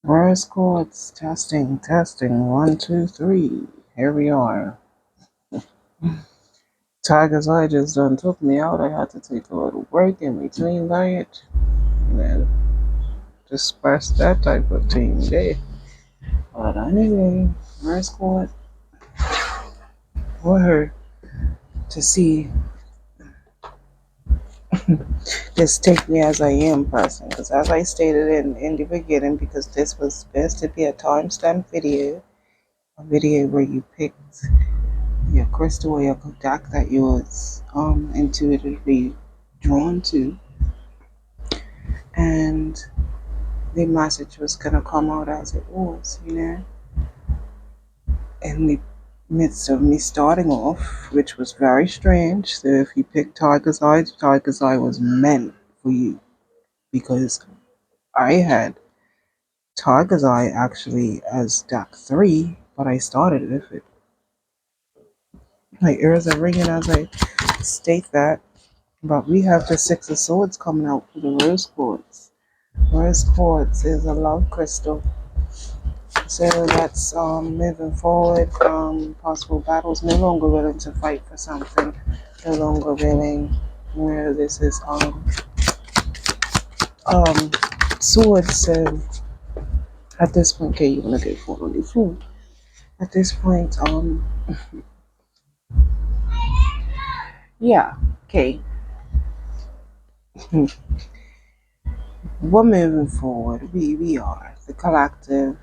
Rose quartz testing, testing. 1, 2, 3. Here we are. Tiger's Eye just done took me out. I had to take a little break in between diet. And then disperse that type of thing there. But anyway, Rose quartz for her to see just take me as I am person. Because as I stated in the beginning, because this was supposed to be a timestamp video, a video where you picked your crystal or your deck that you was intuitively drawn to, and the message was gonna come out as it was, in the midst of me starting off, which was very strange. So if you picked Tiger's Eye was meant for you because I had Tiger's Eye actually as deck 3, but I started with it. My ears are ringing as I state that. But we have the Six of Swords coming out for the Rose Quartz. Rose Quartz is a love crystal. So that's moving forward from possible battles, no longer willing to fight for something, no longer willing, this is swords. So at this point, okay, you wanna get fought on the food. At this point, yeah, okay. We're moving forward. We are the collective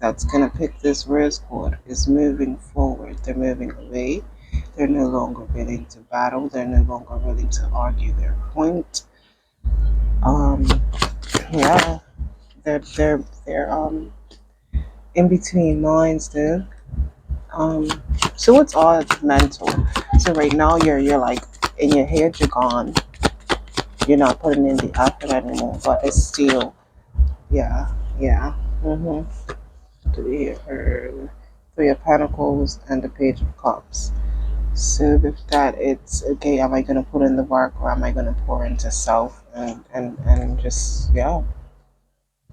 that's gonna pick this rose cord is moving forward. They're moving away. They're no longer willing to battle. They're no longer willing to argue their point. Um, yeah, they're in between minds though. Um, so it's all mental. So right now you're like in your head you're gone. You're not putting in the effort anymore, but it's still yeah. Mm-hmm. Three of Pentacles and the Page of Cups. So with that, it's okay. Am I gonna put in the work, or am I gonna pour into self and just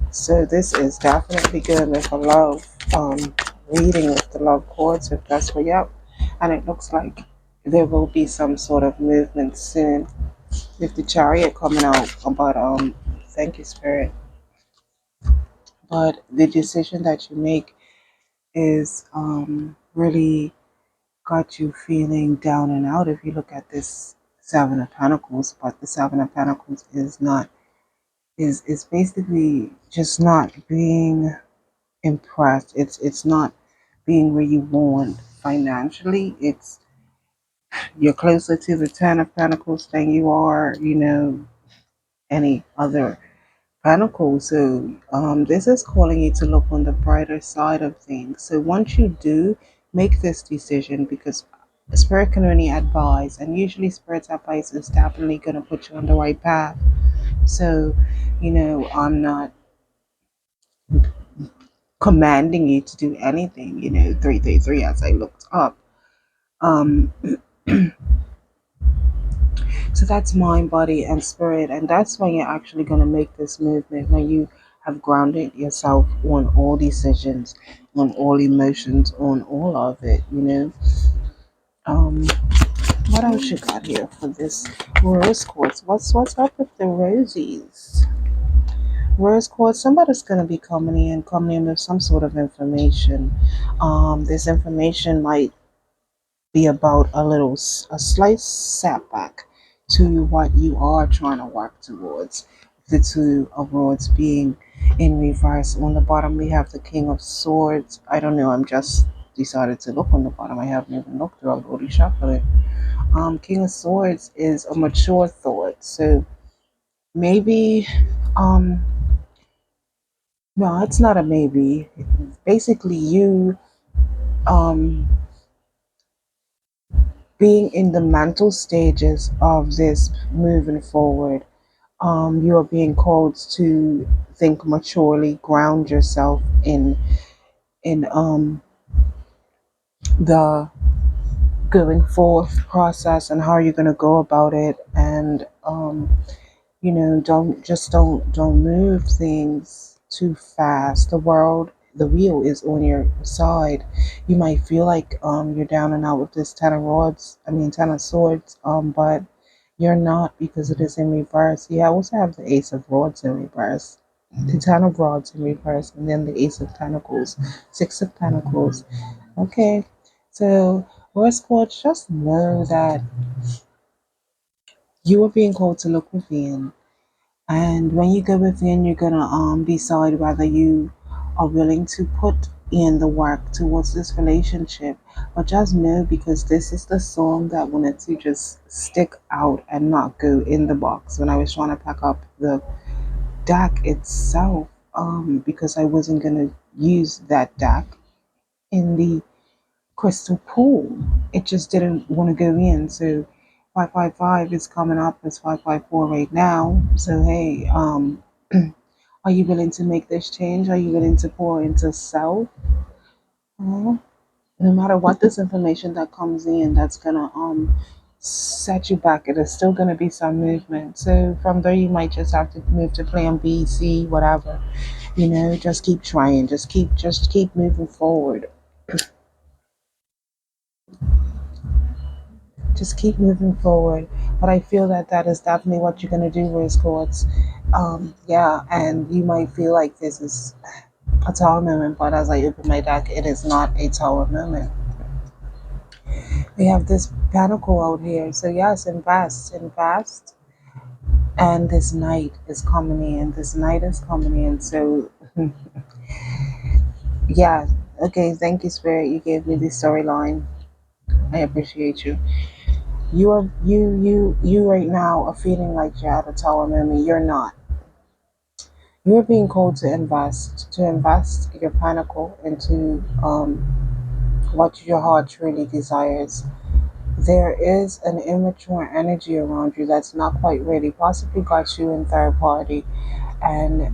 So this is definitely good with a love reading with the love chords. If that's what yep, and it looks like there will be some sort of movement soon with the Chariot coming out. But thank you, Spirit. But the decision that you make is really got you feeling down and out if you look at this Seven of Pentacles. But the Seven of Pentacles is not is basically just not being impressed. It's not being where you want financially. It's you're closer to the Ten of Pentacles than you are, any other Pentacle. So this is calling you to look on the brighter side of things. So once you do make this decision, because Spirit can only advise, and usually Spirit's advice is definitely going to put you on the right path. So, I'm not commanding you to do anything, 333 as I looked up. So that's mind, body, and spirit. And that's when you're actually going to make this movement, when you have grounded yourself on all decisions, on all emotions, on all of it. Um, what else you got here for this rose quartz? What's up with the rosies? Rose quartz, somebody's going to be coming in with some sort of information. This information might be about a slight setback to what you are trying to work towards. The Two of Swords being in reverse. On the bottom, we have the King of Swords. I don't know. I'm just decided to look on the bottom. I haven't even looked through. I've already shuffled it. King of Swords is a mature thought. So maybe, um, no, it's not a maybe. Basically, you, um, being in the mental stages of this moving forward, you are being called to think maturely, ground yourself in the going forth process and how you're going to go about it, and don't move things too fast. The wheel is on your side. You might feel like you're down and out with this ten of swords, but you're not because it is in reverse. You also have the ace of rods in reverse, the ten of rods in reverse, and then the ace of pentacles, six of pentacles. Okay, so Horse Coach, just know that you are being called to look within. And when you go within, you're gonna decide whether you are willing to put in the work towards this relationship. But just know, because this is the song that wanted to just stick out and not go in the box when I was trying to pack up the deck itself. Because I wasn't gonna use that deck in the crystal pool. It just didn't want to go in. So 555 is coming up as 554 right now. So hey, are you willing to make this change? Are you willing to pour into self? Uh, no matter what this information that comes in, that's gonna set you back. It is still gonna be some movement. So from there, you might just have to move to plan B, C, whatever. You know, just keep trying. Just keep moving forward. Just keep moving forward. But I feel that that is definitely what you're gonna do, Rose Quartz. Yeah, and you might feel like this is a tower moment, but as I open my deck, it is not a tower moment. We have this pentacle out here. So yes, invest. And this night is coming in. This night is coming in. So yeah. Okay, thank you, Spirit. You gave me the storyline. I appreciate you. You right now are feeling like you're at a tower moment. You're not. You're being called to invest your pentacle into what your heart truly desires. There is an immature energy around you that's not quite ready, possibly got you in third party. And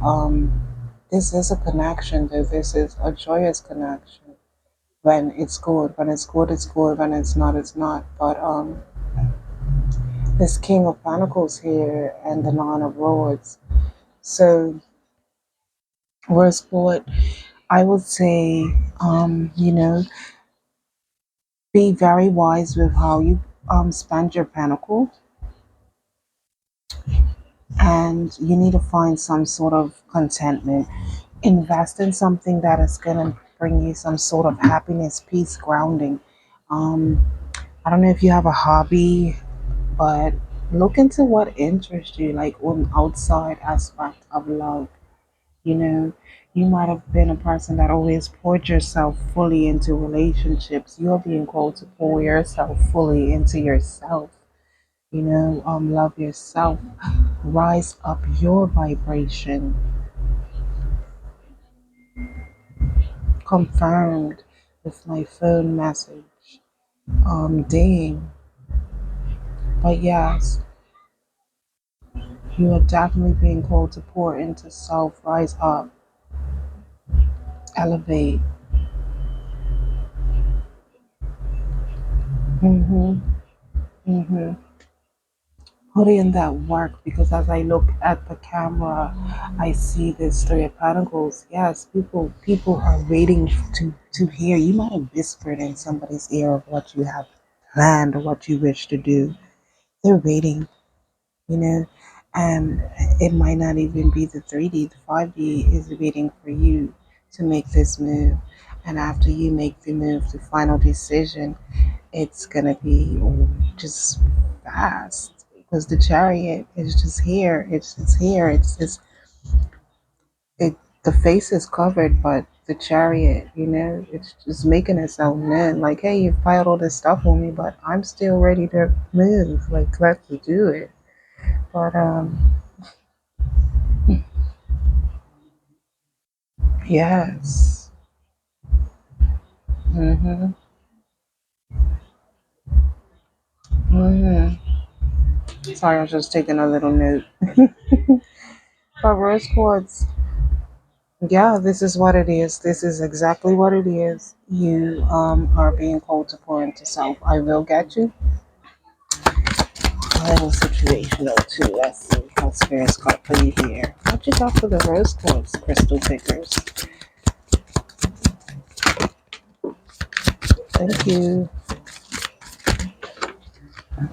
this is a connection, though. This is a joyous connection. When it's good, when it's good, it's good. When it's not, it's not. But this King of Pentacles here and the Nine of Swords. So, where's what I would say, you know, be very wise with how you spend your pentacle, and you need to find some sort of contentment. Invest in something that is gonna bring you some sort of happiness, peace, grounding. Um, I don't know if you have a hobby, but look into what interests you, like on outside aspect of love. You know, you might have been a person that always poured yourself fully into relationships. You're being called to pour yourself fully into yourself. You know, love yourself, rise up your vibration. Confirmed with my phone message, ding. But yes, you are definitely being called to pour into self, rise up, elevate. Mm-hmm. Mm-hmm. Put in that work, because as I look at the camera, I see this Three of Pentacles. Yes, people are waiting to hear. You might have whispered in somebody's ear of what you have planned or what you wish to do. They're waiting, you know, and it might not even be the 3D. The 5D is waiting for you to make this move. And after you make the move, the final decision, it's gonna be just fast, because the chariot is just here. It's just here. It's just it. The face is covered, but the chariot, you know, it's just making itself known. Like, hey, you've piled all this stuff on me, but I'm still ready to move. Like, let's do it. But yes. Mhm. Mhm. Sorry, I was just taking a little note. But rose quartz, yeah, this is what it is. This is exactly what it is. You are being called to pour into self. I will get you. little situational too. Let's see how spirits got for you here. What you got for the rose quartz crystal pickers? Thank you.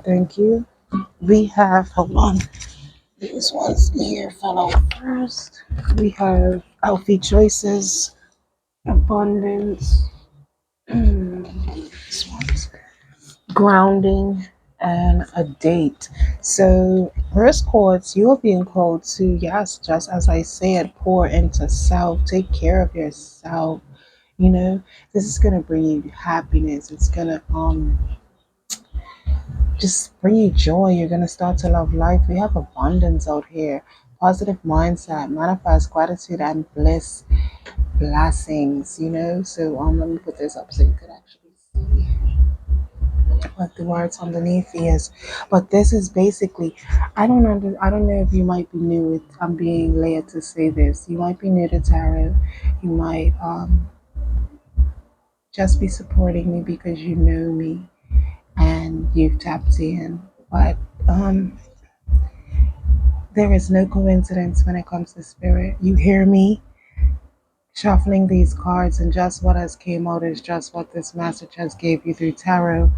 Thank you. We have, hold on, these ones here fell out first. We have healthy choices, abundance, this one's grounding, and a date. So, rose quartz, you're being called to, yes, just as I said, pour into self, take care of yourself. You know, this is gonna bring you happiness. It's gonna just bring you joy. You're going to start to love life. We have abundance out here. Positive mindset, manifest gratitude and bliss, blessings, you know. So let me put this up so you could actually see what the words underneath is. But this is basically, I don't know if you might be new with, I'm being led to say this. You might be new to tarot. You might just be supporting me because you know me and you've tapped in. But there is no coincidence when it comes to spirit. You hear me shuffling these cards, and just what has came out is just what this message has gave you through tarot.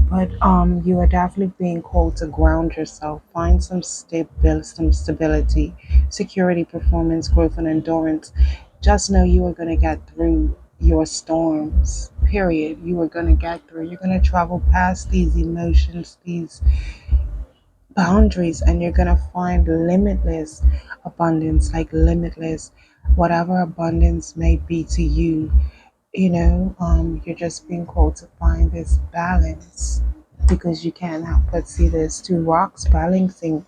But you are definitely being called to ground yourself, find some stability, security, performance, growth, and endurance. Just know you are going to get through your storms. Period. You are going to get through. You're going to travel past these emotions, these boundaries, and you're going to find limitless abundance, like limitless whatever abundance may be to you. You're just being called to find this balance, because you can't help but see there's two rocks balancing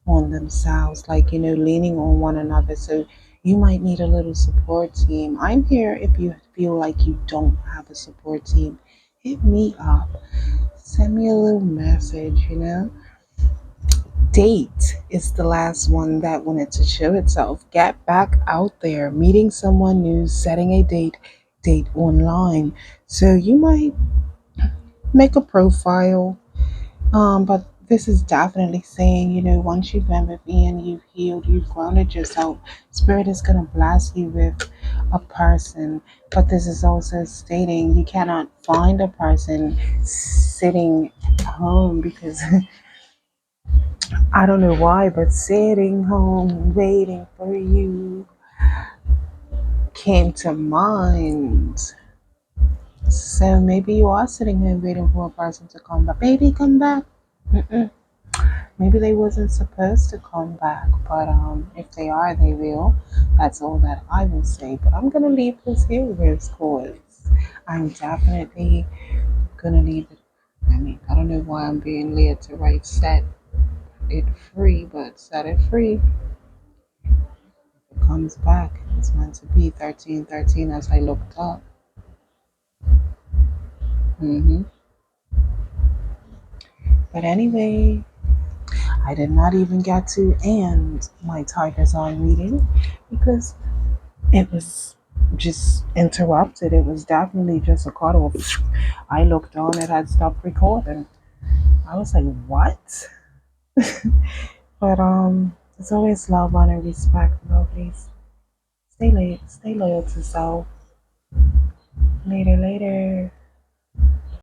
on themselves, like, leaning on one another. So you might need a little support team. I'm here if you feel like you don't have a support team. Hit me up, send me a little message. Date is the last one that wanted to show itself. Get back out there, meeting someone new, setting a date online. So you might make a profile, but this is definitely saying, once you've been with me and you've healed, you've grounded yourself, spirit is going to bless you with a person. But this is also stating you cannot find a person sitting home, because I don't know why, but sitting home waiting for you came to mind. So maybe you are sitting home waiting for a person to come back. Baby, come back. Mm-mm. Maybe they wasn't supposed to come back, but if they are, they will. That's all that I will say. But I'm gonna leave this here, Rose Quartz. I'm definitely gonna leave it. I mean, I don't know why I'm being led to write set it free, but set it free. It comes back. It's meant to be 1313 as I looked up. hmm But anyway, I did not even get to end my Tiger Sign reading because it was just interrupted. It was definitely just a card of, I looked on, it had stopped recording. I was like, what? But it's always love, honor, respect, lovelies. Stay loyal to self. Later, later.